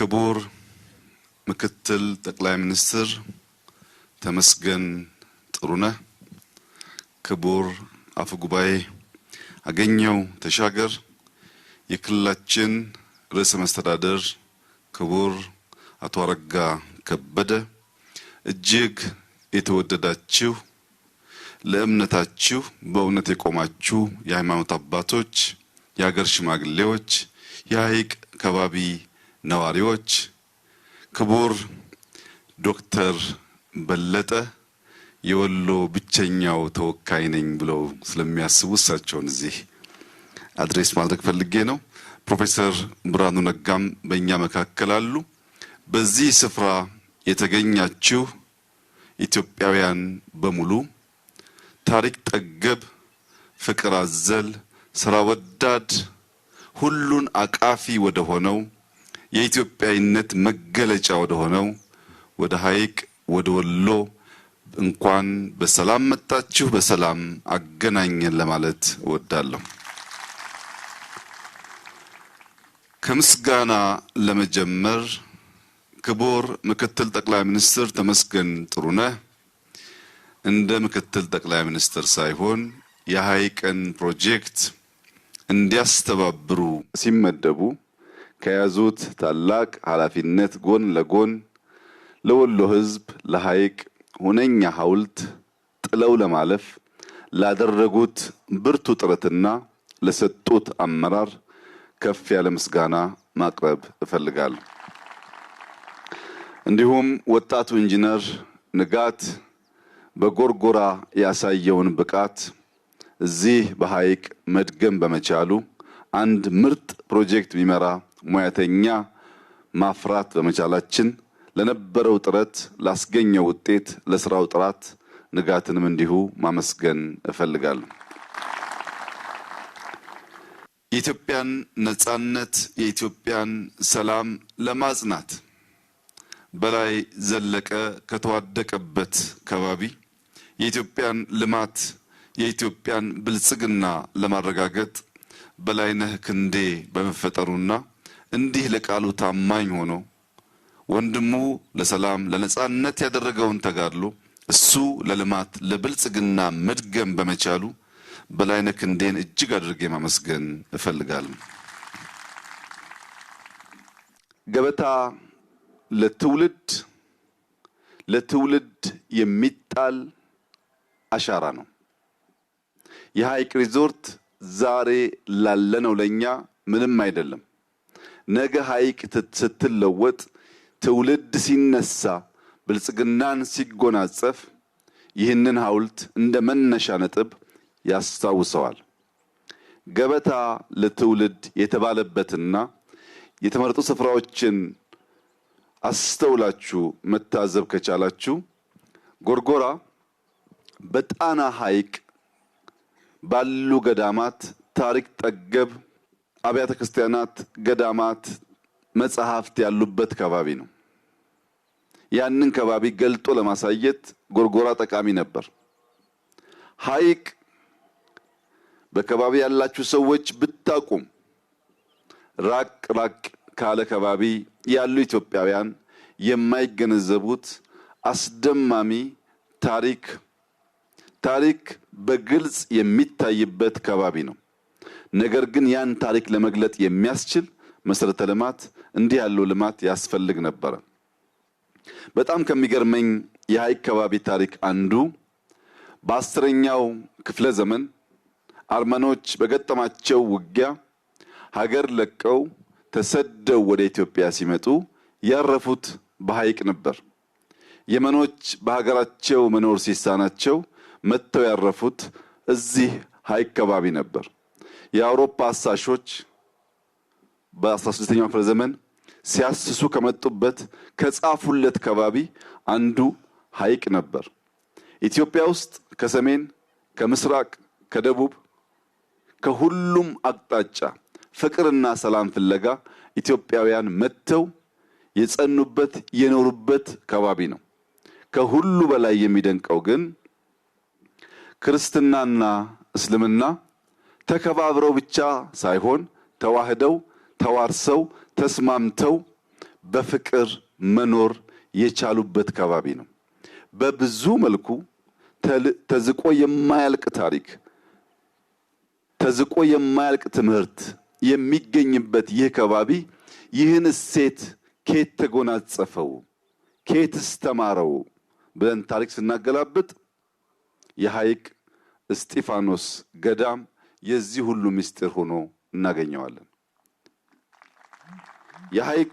ክቡር ምክትል ጠቅላይ ሚኒስትር ተመስገን ጥሩነህ፣ ክቡር አፈ ጉባኤ አገኘው ተሻገር፣ የክልላችን ርዕሰ መስተዳድር ክቡር አቶ አረጋ ከበደ፣ እጅግ የተወደዳችሁ ለእምነታችሁ በእውነት የቆማችሁ የሃይማኖት አባቶች፣ የሀገር ሽማግሌዎች፣ የሐይቅ ከባቢ ነዋሪዎች፣ ክቡር ዶክተር በለጠ የወሎ ብቸኛው ተወካይ ነኝ ብለው ስለሚያስቡ እሳቸውን እዚህ አድሬስ ማድረግ ፈልጌ ነው። ፕሮፌሰር ብርሃኑ ነጋም በእኛ መካከል አሉ። በዚህ ስፍራ የተገኛችሁ ኢትዮጵያውያን በሙሉ ታሪክ ጠገብ፣ ፍቅር አዘል፣ ስራ ወዳድ፣ ሁሉን አቃፊ ወደ ሆነው የኢትዮጵያዊነት መገለጫ ወደ ሆነው ወደ ሐይቅ ወደ ወሎ እንኳን በሰላም መጣችሁ፣ በሰላም አገናኘን ለማለት እወዳለሁ። ከምስጋና ለመጀመር ክቡር ምክትል ጠቅላይ ሚኒስትር ተመስገን ጥሩነህ እንደ ምክትል ጠቅላይ ሚኒስትር ሳይሆን የሐይቅን ፕሮጀክት እንዲያስተባብሩ ሲመደቡ ከያዙት ታላቅ ኃላፊነት ጎን ለጎን ለወሎ ሕዝብ ለሐይቅ ሁነኛ ሐውልት ጥለው ለማለፍ ላደረጉት ብርቱ ጥረትና ለሰጡት አመራር ከፍ ያለ ምስጋና ማቅረብ እፈልጋለሁ። እንዲሁም ወጣቱ ኢንጂነር ንጋት በጎርጎራ ያሳየውን ብቃት እዚህ በሐይቅ መድገም በመቻሉ አንድ ምርጥ ፕሮጀክት ቢመራ ሙያተኛ ማፍራት በመቻላችን ለነበረው ጥረት ላስገኘው ውጤት ለስራው ጥራት ንጋትንም እንዲሁ ማመስገን እፈልጋለሁ። የኢትዮጵያን ነጻነት የኢትዮጵያን ሰላም ለማጽናት በላይ ዘለቀ ከተዋደቀበት ከባቢ የኢትዮጵያን ልማት የኢትዮጵያን ብልጽግና ለማረጋገጥ በላይነህ ክንዴ በመፈጠሩና እንዲህ ለቃሉ ታማኝ ሆኖ ወንድሙ ለሰላም ለነጻነት ያደረገውን ተጋድሎ እሱ ለልማት ለብልጽግና መድገም በመቻሉ በላይነህ ክንዴን እጅግ አድርጌ ማመስገን እፈልጋለሁ። ገበታ ለትውልድ የሚጣል አሻራ ነው። የሐይቅ ሪዞርት ዛሬ ላለነው ለኛ ምንም አይደለም። ነገ ሐይቅ ስትለወጥ ትውልድ ሲነሳ ብልጽግናን ሲጎናጸፍ ይህንን ሐውልት እንደ መነሻ ነጥብ ያስታውሰዋል። ገበታ ለትውልድ የተባለበትና የተመረጡ ስፍራዎችን አስተውላችሁ መታዘብ ከቻላችሁ ጎርጎራ በጣና ሐይቅ ባሉ ገዳማት ታሪክ ጠገብ አብያተ ክርስቲያናት፣ ገዳማት፣ መጻሕፍት ያሉበት ከባቢ ነው። ያንን ከባቢ ገልጦ ለማሳየት ጎርጎራ ጠቃሚ ነበር። ሐይቅ በከባቢ ያላችሁ ሰዎች ብታቁም ራቅ ካለ ከባቢ ያሉ ኢትዮጵያውያን የማይገነዘቡት አስደማሚ ታሪክ በግልጽ የሚታይበት ከባቢ ነው። ነገር ግን ያን ታሪክ ለመግለጥ የሚያስችል መሰረተ ልማት እንዲህ ያለው ልማት ያስፈልግ ነበር። በጣም ከሚገርመኝ የሐይቅ ከባቢ ታሪክ አንዱ በ10ኛው ክፍለ ዘመን አርመኖች በገጠማቸው ውጊያ ሀገር ለቀው ተሰደው ወደ ኢትዮጵያ ሲመጡ ያረፉት በሐይቅ ነበር። የመኖች በሀገራቸው መኖር ሲሳናቸው መጥተው ያረፉት እዚህ ሐይቅ ከባቢ ነበር። የአውሮፓ አሳሾች በ16ኛው ክፍለ ዘመን ሲያስሱ ከመጡበት ከጻፉለት ከባቢ አንዱ ሐይቅ ነበር። ኢትዮጵያ ውስጥ ከሰሜን፣ ከምስራቅ፣ ከደቡብ ከሁሉም አቅጣጫ ፍቅርና ሰላም ፍለጋ ኢትዮጵያውያን መጥተው የጸኑበት የኖሩበት ከባቢ ነው። ከሁሉ በላይ የሚደንቀው ግን ክርስትናና እስልምና ተከባብረው ብቻ ሳይሆን ተዋህደው ተዋርሰው ተስማምተው በፍቅር መኖር የቻሉበት ከባቢ ነው። በብዙ መልኩ ተዝቆ የማያልቅ ታሪክ፣ ተዝቆ የማያልቅ ትምህርት የሚገኝበት ይህ ከባቢ ይህን እሴት ከየት ተጎናጸፈው፣ ከየትስ ተማረው ብለን ታሪክ ስናገላብጥ የሐይቅ እስጢፋኖስ ገዳም የዚህ ሁሉ ምስጢር ሆኖ እናገኘዋለን። የሐይቅ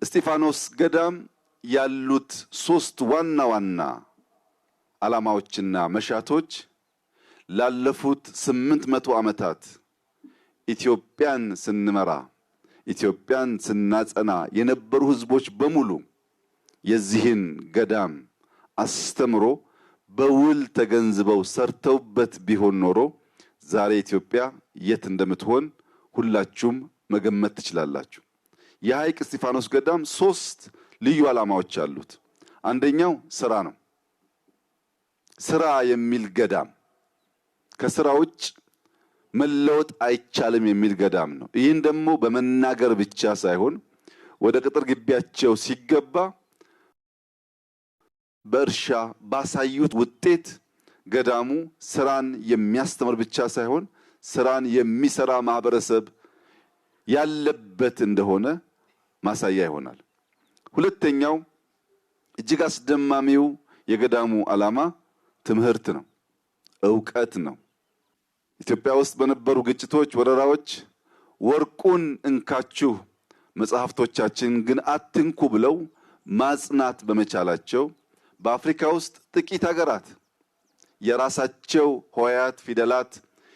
እስጢፋኖስ ገዳም ያሉት ሶስት ዋና ዋና ዓላማዎችና መሻቶች ላለፉት 800 ዓመታት ኢትዮጵያን ስንመራ ኢትዮጵያን ስናጸና የነበሩ ህዝቦች በሙሉ የዚህን ገዳም አስተምሮ በውል ተገንዝበው ሰርተውበት ቢሆን ኖሮ ዛሬ ኢትዮጵያ የት እንደምትሆን ሁላችሁም መገመት ትችላላችሁ። የሐይቅ እስጢፋኖስ ገዳም ሶስት ልዩ ዓላማዎች አሉት። አንደኛው ስራ ነው። ስራ የሚል ገዳም፣ ከስራ ውጭ መለወጥ አይቻልም የሚል ገዳም ነው። ይህን ደግሞ በመናገር ብቻ ሳይሆን ወደ ቅጥር ግቢያቸው ሲገባ በእርሻ ባሳዩት ውጤት ገዳሙ ስራን የሚያስተምር ብቻ ሳይሆን ስራን የሚሰራ ማህበረሰብ ያለበት እንደሆነ ማሳያ ይሆናል። ሁለተኛው እጅግ አስደማሚው የገዳሙ ዓላማ ትምህርት ነው፣ ዕውቀት ነው። ኢትዮጵያ ውስጥ በነበሩ ግጭቶች፣ ወረራዎች ወርቁን እንካችሁ መጽሐፍቶቻችን ግን አትንኩ ብለው ማጽናት በመቻላቸው በአፍሪካ ውስጥ ጥቂት ሀገራት የራሳቸው ሆሄያት ፊደላት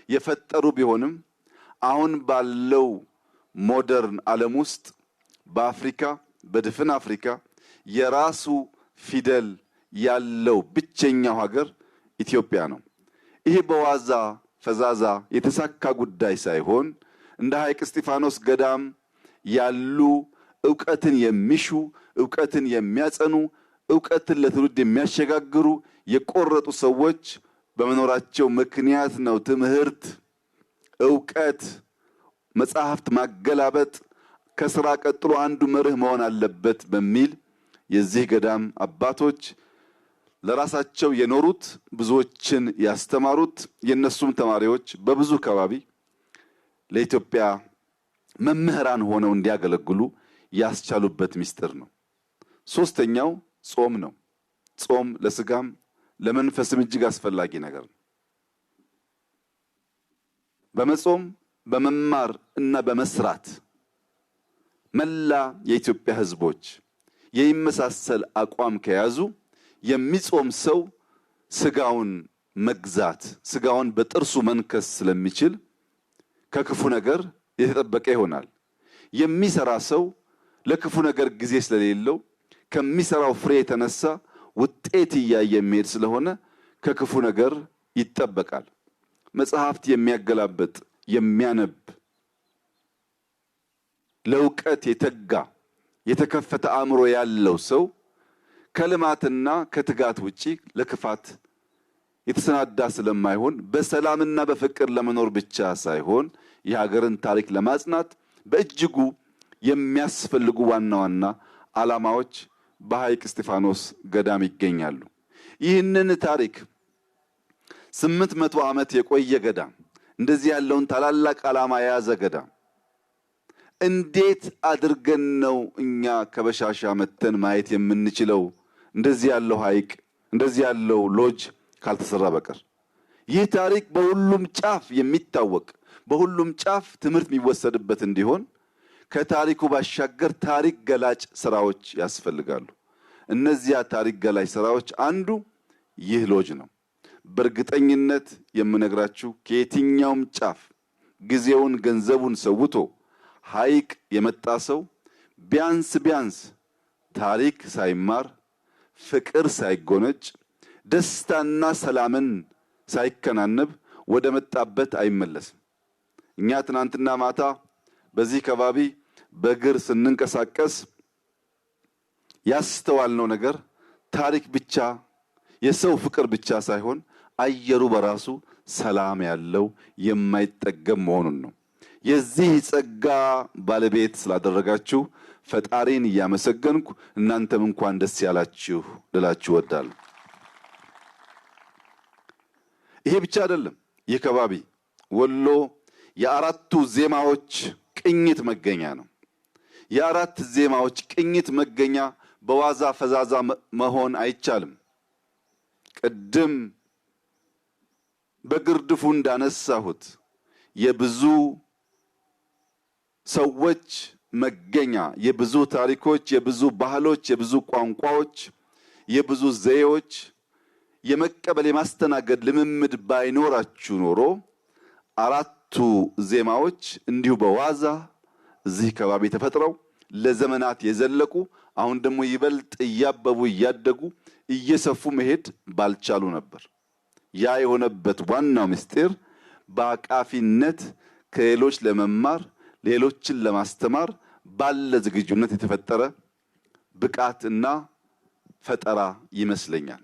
የፈጠሩ ቢሆንም አሁን ባለው ሞደርን ዓለም ውስጥ በአፍሪካ በድፍን አፍሪካ የራሱ ፊደል ያለው ብቸኛው ሀገር ኢትዮጵያ ነው። ይሄ በዋዛ ፈዛዛ የተሳካ ጉዳይ ሳይሆን እንደ ሐይቅ እስጢፋኖስ ገዳም ያሉ ዕውቀትን የሚሹ ዕውቀትን የሚያጸኑ ዕውቀትን ለትውልድ የሚያሸጋግሩ የቆረጡ ሰዎች በመኖራቸው ምክንያት ነው ትምህርት፣ ዕውቀት፣ መጽሐፍት ማገላበጥ ከስራ ቀጥሎ አንዱ መርህ መሆን አለበት በሚል የዚህ ገዳም አባቶች ለራሳቸው የኖሩት ብዙዎችን ያስተማሩት የነሱም ተማሪዎች በብዙ ከባቢ ለኢትዮጵያ መምህራን ሆነው እንዲያገለግሉ ያስቻሉበት ምስጢር ነው። ሶስተኛው ጾም ነው። ጾም ለስጋም ለመንፈስም እጅግ አስፈላጊ ነገር ነው። በመጾም በመማር እና በመስራት መላ የኢትዮጵያ ህዝቦች የሚመሳሰል አቋም ከያዙ የሚጾም ሰው ስጋውን መግዛት ስጋውን በጥርሱ መንከስ ስለሚችል ከክፉ ነገር የተጠበቀ ይሆናል። የሚሰራ ሰው ለክፉ ነገር ጊዜ ስለሌለው ከሚሰራው ፍሬ የተነሳ ውጤት እያየ የሚሄድ ስለሆነ ከክፉ ነገር ይጠበቃል። መጽሐፍት የሚያገላብጥ የሚያነብ ለዕውቀት የተጋ የተከፈተ አእምሮ ያለው ሰው ከልማትና ከትጋት ውጪ ለክፋት የተሰናዳ ስለማይሆን በሰላምና በፍቅር ለመኖር ብቻ ሳይሆን የሀገርን ታሪክ ለማጽናት በእጅጉ የሚያስፈልጉ ዋና ዋና ዓላማዎች በሐይቅ እስጢፋኖስ ገዳም ይገኛሉ። ይህንን ታሪክ 800 ዓመት የቆየ ገዳም እንደዚህ ያለውን ታላላቅ ዓላማ የያዘ ገዳም እንዴት አድርገን ነው እኛ ከበሻሻ መተን ማየት የምንችለው? እንደዚህ ያለው ሐይቅ እንደዚህ ያለው ሎጅ ካልተሰራ በቀር ይህ ታሪክ በሁሉም ጫፍ የሚታወቅ በሁሉም ጫፍ ትምህርት የሚወሰድበት እንዲሆን ከታሪኩ ባሻገር ታሪክ ገላጭ ስራዎች ያስፈልጋሉ። እነዚያ ታሪክ ገላጭ ስራዎች አንዱ ይህ ሎጅ ነው። በእርግጠኝነት የምነግራችሁ ከየትኛውም ጫፍ ጊዜውን ገንዘቡን ሰውቶ ሐይቅ የመጣ ሰው ቢያንስ ታሪክ ሳይማር ፍቅር ሳይጎነጭ ደስታና ሰላምን ሳይከናነብ ወደ መጣበት አይመለስም። እኛ ትናንትና ማታ በዚህ ከባቢ በእግር ስንንቀሳቀስ ያስተዋልነው ነገር ታሪክ ብቻ የሰው ፍቅር ብቻ ሳይሆን አየሩ በራሱ ሰላም ያለው የማይጠገም መሆኑን ነው። የዚህ ጸጋ ባለቤት ስላደረጋችሁ ፈጣሪን እያመሰገንኩ እናንተም እንኳን ደስ ያላችሁ ልላችሁ እወዳለሁ። ይሄ ብቻ አይደለም። የከባቢ ወሎ የአራቱ ዜማዎች ቅኝት መገኛ ነው። የአራት ዜማዎች ቅኝት መገኛ በዋዛ ፈዛዛ መሆን አይቻልም። ቅድም በግርድፉ እንዳነሳሁት የብዙ ሰዎች መገኛ፣ የብዙ ታሪኮች፣ የብዙ ባህሎች፣ የብዙ ቋንቋዎች፣ የብዙ ዘዬዎች የመቀበል የማስተናገድ ልምምድ ባይኖራችሁ ኖሮ አራቱ ዜማዎች እንዲሁ በዋዛ እዚህ ከባቢ ተፈጥረው ለዘመናት የዘለቁ አሁን ደግሞ ይበልጥ እያበቡ እያደጉ እየሰፉ መሄድ ባልቻሉ ነበር። ያ የሆነበት ዋናው ምስጢር በአቃፊነት ከሌሎች ለመማር ሌሎችን ለማስተማር ባለ ዝግጁነት የተፈጠረ ብቃትና ፈጠራ ይመስለኛል።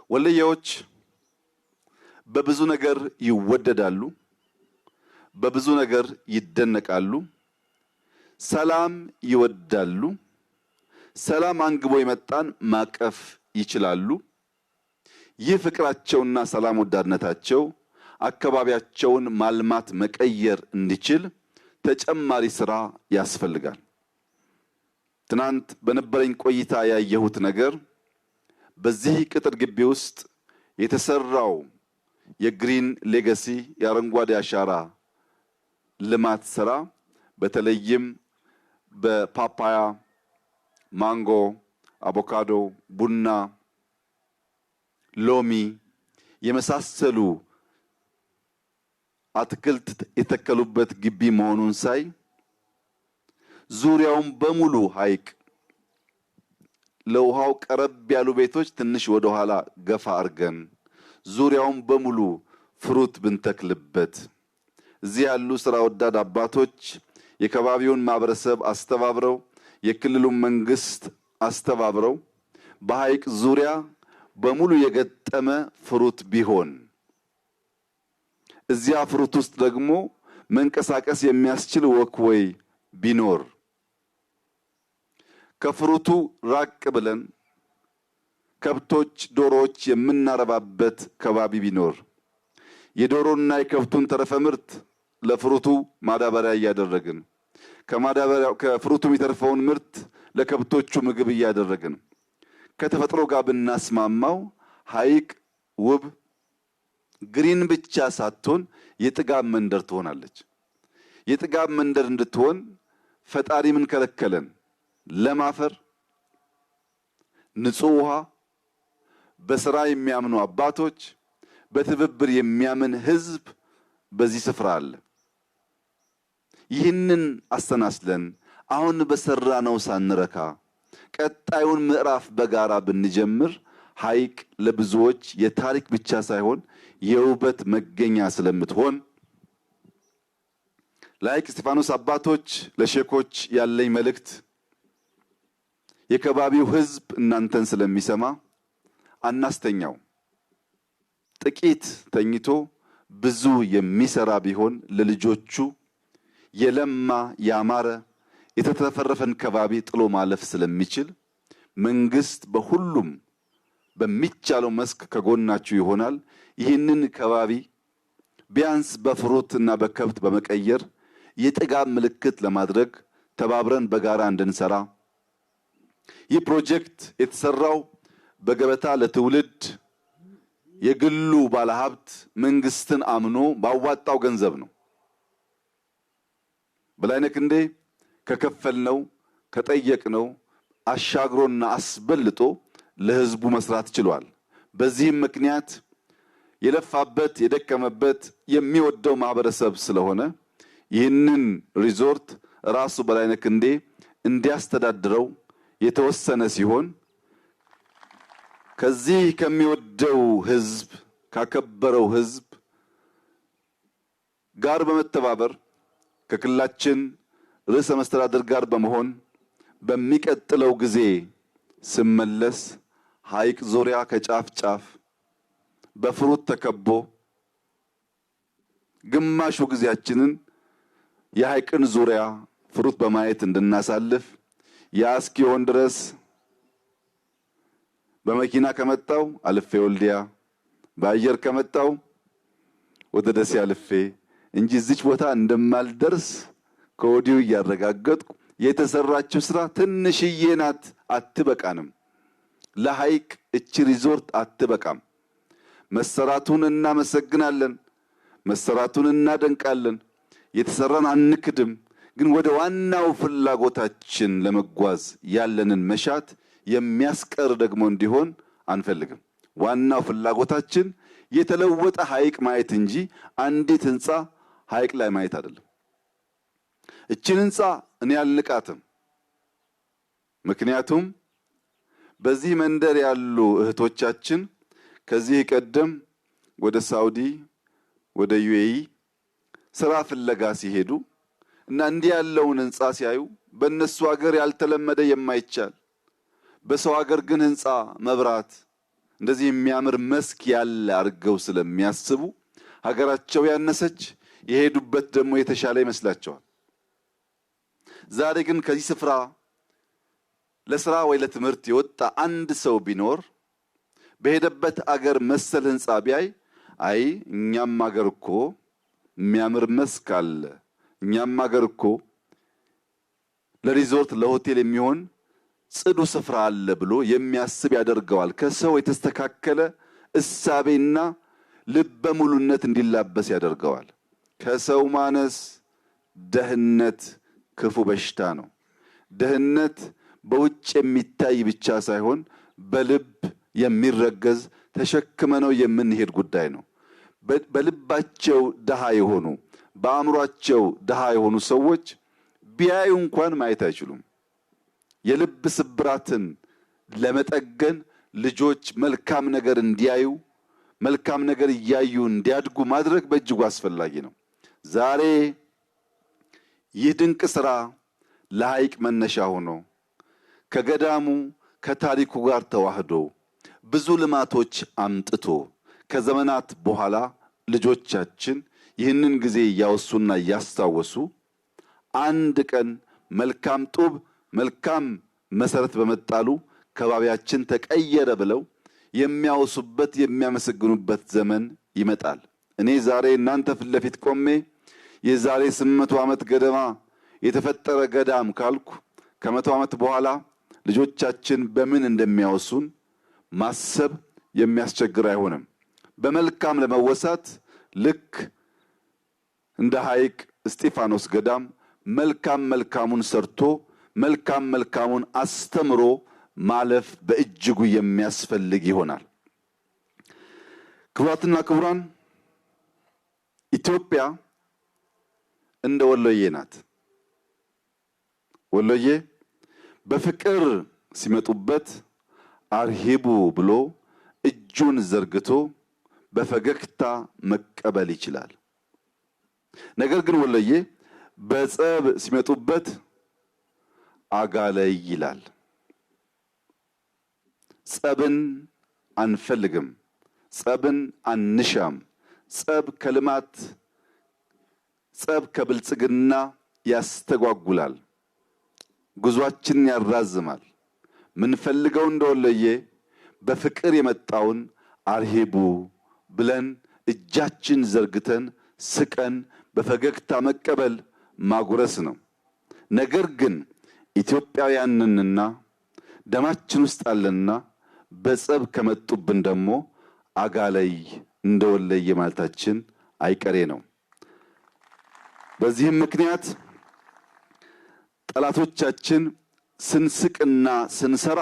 ወለየዎች በብዙ ነገር ይወደዳሉ፣ በብዙ ነገር ይደነቃሉ፣ ሰላም ይወዳሉ። ሰላም አንግቦ የመጣን ማቀፍ ይችላሉ። ይህ ፍቅራቸውና ሰላም ወዳድነታቸው አካባቢያቸውን ማልማት መቀየር እንዲችል ተጨማሪ ስራ ያስፈልጋል። ትናንት በነበረኝ ቆይታ ያየሁት ነገር በዚህ ቅጥር ግቢ ውስጥ የተሰራው የግሪን ሌጋሲ የአረንጓዴ አሻራ ልማት ስራ በተለይም በፓፓያ፣ ማንጎ፣ አቮካዶ፣ ቡና፣ ሎሚ የመሳሰሉ አትክልት የተከሉበት ግቢ መሆኑን ሳይ ዙሪያውን በሙሉ ሐይቅ፣ ለውሃው ቀረብ ያሉ ቤቶች ትንሽ ወደ ኋላ ገፋ አርገን ዙሪያውን በሙሉ ፍሩት ብንተክልበት እዚህ ያሉ ስራ ወዳድ አባቶች የከባቢውን ማህበረሰብ አስተባብረው የክልሉን መንግስት አስተባብረው በሐይቅ ዙሪያ በሙሉ የገጠመ ፍሩት ቢሆን እዚያ ፍሩት ውስጥ ደግሞ መንቀሳቀስ የሚያስችል ወክወይ ቢኖር ከፍሩቱ ራቅ ብለን ከብቶች፣ ዶሮዎች የምናረባበት ከባቢ ቢኖር የዶሮና የከብቱን ተረፈ ምርት ለፍሩቱ ማዳበሪያ እያደረግን ከፍሩቱ የሚተርፈውን ምርት ለከብቶቹ ምግብ እያደረግን ከተፈጥሮ ጋር ብናስማማው ሐይቅ ውብ ግሪን ብቻ ሳትሆን የጥጋብ መንደር ትሆናለች። የጥጋብ መንደር እንድትሆን ፈጣሪ ምን ከለከለን? ለም አፈር፣ ንጹህ ውሃ፣ በስራ የሚያምኑ አባቶች፣ በትብብር የሚያምን ህዝብ በዚህ ስፍራ አለ። ይህንን አስተናስለን አሁን በሰራነው ሳንረካ ቀጣዩን ምዕራፍ በጋራ ብንጀምር ሐይቅ ለብዙዎች የታሪክ ብቻ ሳይሆን የውበት መገኛ ስለምትሆን ለሐይቅ እስጢፋኖስ አባቶች፣ ለሼኮች ያለኝ መልእክት የከባቢው ህዝብ እናንተን ስለሚሰማ አናስተኛው። ጥቂት ተኝቶ ብዙ የሚሰራ ቢሆን ለልጆቹ የለማ ያማረ የተተፈረፈን ከባቢ ጥሎ ማለፍ ስለሚችል መንግስት በሁሉም በሚቻለው መስክ ከጎናችሁ ይሆናል። ይህንን ከባቢ ቢያንስ በፍሩትና በከብት በመቀየር የጥጋብ ምልክት ለማድረግ ተባብረን በጋራ እንድንሰራ ይህ ፕሮጀክት የተሰራው በገበታ ለትውልድ የግሉ ባለሀብት መንግስትን አምኖ ባዋጣው ገንዘብ ነው። በላይነህ ክንዴ ከከፈልነው ከጠየቅነው አሻግሮና አስበልጦ ለህዝቡ መስራት ችሏል። በዚህም ምክንያት የለፋበት የደከመበት የሚወደው ማህበረሰብ ስለሆነ ይህንን ሪዞርት ራሱ በላይነህ ክንዴ እንዲያስተዳድረው የተወሰነ ሲሆን ከዚህ ከሚወደው ህዝብ ካከበረው ህዝብ ጋር በመተባበር ከክልላችን ርዕሰ መስተዳድር ጋር በመሆን በሚቀጥለው ጊዜ ስመለስ ሐይቅ ዙሪያ ከጫፍ ጫፍ በፍሩት ተከቦ ግማሹ ጊዜያችንን የሐይቅን ዙሪያ ፍሩት በማየት እንድናሳልፍ ያ እስኪሆን ድረስ በመኪና ከመጣው አልፌ ወልዲያ፣ በአየር ከመጣው ወደ ደሴ አልፌ እንጂ እዚች ቦታ እንደማልደርስ ከወዲሁ እያረጋገጥኩ የተሰራችው ስራ ትንሽዬ ናት፣ አትበቃንም። ለሐይቅ እቺ ሪዞርት አትበቃም። መሰራቱን እናመሰግናለን፣ መሰራቱን እናደንቃለን፣ የተሰራን አንክድም። ግን ወደ ዋናው ፍላጎታችን ለመጓዝ ያለንን መሻት የሚያስቀር ደግሞ እንዲሆን አንፈልግም። ዋናው ፍላጎታችን የተለወጠ ሐይቅ ማየት እንጂ አንዲት ህንፃ ሐይቅ ላይ ማየት አይደለም። እቺን ህንፃ እኔ አልንቃትም። ምክንያቱም በዚህ መንደር ያሉ እህቶቻችን ከዚህ ቀደም ወደ ሳውዲ ወደ ዩኤኢ ስራ ፍለጋ ሲሄዱ እና እንዲህ ያለውን ህንፃ ሲያዩ በእነሱ ሀገር ያልተለመደ የማይቻል በሰው ሀገር ግን ህንፃ፣ መብራት እንደዚህ የሚያምር መስክ ያለ አድርገው ስለሚያስቡ ሀገራቸው ያነሰች የሄዱበት ደግሞ የተሻለ ይመስላቸዋል። ዛሬ ግን ከዚህ ስፍራ ለስራ ወይ ለትምህርት የወጣ አንድ ሰው ቢኖር በሄደበት አገር መሰል ህንፃ ቢያይ አይ እኛም አገር እኮ የሚያምር መስክ አለ፣ እኛም አገር እኮ ለሪዞርት ለሆቴል የሚሆን ጽዱ ስፍራ አለ ብሎ የሚያስብ ያደርገዋል። ከሰው የተስተካከለ እሳቤና ልበ ሙሉነት እንዲላበስ ያደርገዋል። ከሰው ማነስ ደህነት ክፉ በሽታ ነው። ደህነት በውጭ የሚታይ ብቻ ሳይሆን በልብ የሚረገዝ ተሸክመነው የምንሄድ ጉዳይ ነው። በልባቸው ድሃ የሆኑ በአእምሯቸው ድሃ የሆኑ ሰዎች ቢያዩ እንኳን ማየት አይችሉም። የልብ ስብራትን ለመጠገን ልጆች መልካም ነገር እንዲያዩ መልካም ነገር እያዩ እንዲያድጉ ማድረግ በእጅጉ አስፈላጊ ነው። ዛሬ ይህ ድንቅ ስራ ለሐይቅ መነሻ ሆኖ ከገዳሙ ከታሪኩ ጋር ተዋህዶ ብዙ ልማቶች አምጥቶ ከዘመናት በኋላ ልጆቻችን ይህንን ጊዜ እያወሱና እያስታወሱ አንድ ቀን መልካም ጡብ መልካም መሰረት በመጣሉ ከባቢያችን ተቀየረ ብለው የሚያወሱበት የሚያመሰግኑበት ዘመን ይመጣል። እኔ ዛሬ እናንተ ፊት ለፊት ቆሜ የዛሬ 800 ዓመት ገደማ የተፈጠረ ገዳም ካልኩ ከ100 ዓመት በኋላ ልጆቻችን በምን እንደሚያወሱን ማሰብ የሚያስቸግር አይሆንም። በመልካም ለመወሳት ልክ እንደ ሐይቅ እስጢፋኖስ ገዳም መልካም መልካሙን ሰርቶ መልካም መልካሙን አስተምሮ ማለፍ በእጅጉ የሚያስፈልግ ይሆናል። ክቡራትና ክቡራን፣ ኢትዮጵያ እንደ ወሎዬ ናት። ወሎዬ በፍቅር ሲመጡበት አርሂቡ ብሎ እጁን ዘርግቶ በፈገግታ መቀበል ይችላል። ነገር ግን ወሎዬ በጸብ ሲመጡበት አጋለይ ይላል። ጸብን አንፈልግም፣ ጸብን አንሻም። ጸብ ከልማት ጸብ ከብልጽግና ያስተጓጉላል፣ ጉዟችንን ያራዝማል። ምንፈልገው እንደወሎዬ በፍቅር የመጣውን አርሂቡ ብለን እጃችን ዘርግተን ስቀን በፈገግታ መቀበል ማጉረስ ነው። ነገር ግን ኢትዮጵያውያንንና ደማችን ውስጥ አለና በጸብ ከመጡብን ደግሞ አጋለይ እንደወለየ ማለታችን አይቀሬ ነው። በዚህም ምክንያት ጠላቶቻችን ስንስቅና ስንሰራ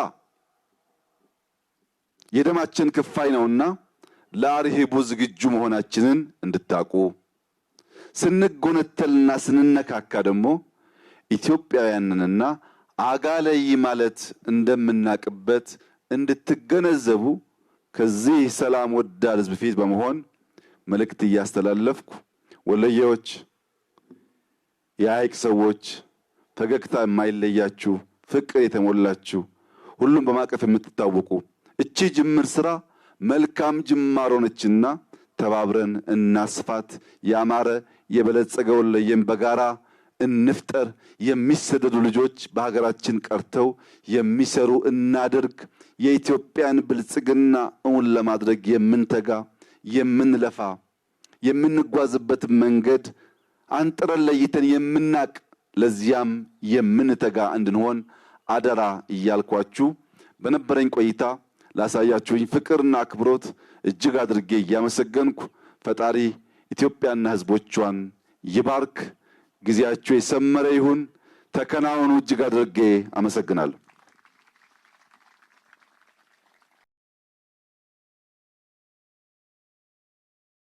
የደማችን ክፋይ ነውና ለአርሂቡ ዝግጁ መሆናችንን እንድታቁ፣ ስንጎነተልና ስንነካካ ደግሞ ኢትዮጵያውያንንና አጋለይ ማለት እንደምናቅበት እንድትገነዘቡ ከዚህ ሰላም ወዳድ ሕዝብ ፊት በመሆን መልእክት እያስተላለፍኩ ወሎዬዎች፣ የሐይቅ ሰዎች፣ ፈገግታ የማይለያችሁ ፍቅር የተሞላችሁ ሁሉም በማቀፍ የምትታወቁ እቺ ጅምር ስራ መልካም ጅማሮ ነችና ተባብረን እናስፋት። ያማረ የበለጸገ ወሎዬን በጋራ እንፍጠር። የሚሰደዱ ልጆች በሀገራችን ቀርተው የሚሰሩ እናድርግ። የኢትዮጵያን ብልጽግና እውን ለማድረግ የምንተጋ የምንለፋ የምንጓዝበት መንገድ አንጥረን ለይተን የምናቅ ለዚያም የምንተጋ እንድንሆን አደራ እያልኳችሁ በነበረኝ ቆይታ ላሳያችሁኝ ፍቅርና አክብሮት እጅግ አድርጌ እያመሰገንኩ ፈጣሪ ኢትዮጵያና ሕዝቦቿን ይባርክ። ጊዜያችሁ የሰመረ ይሁን። ተከናወኑ። እጅግ አድርጌ አመሰግናለሁ።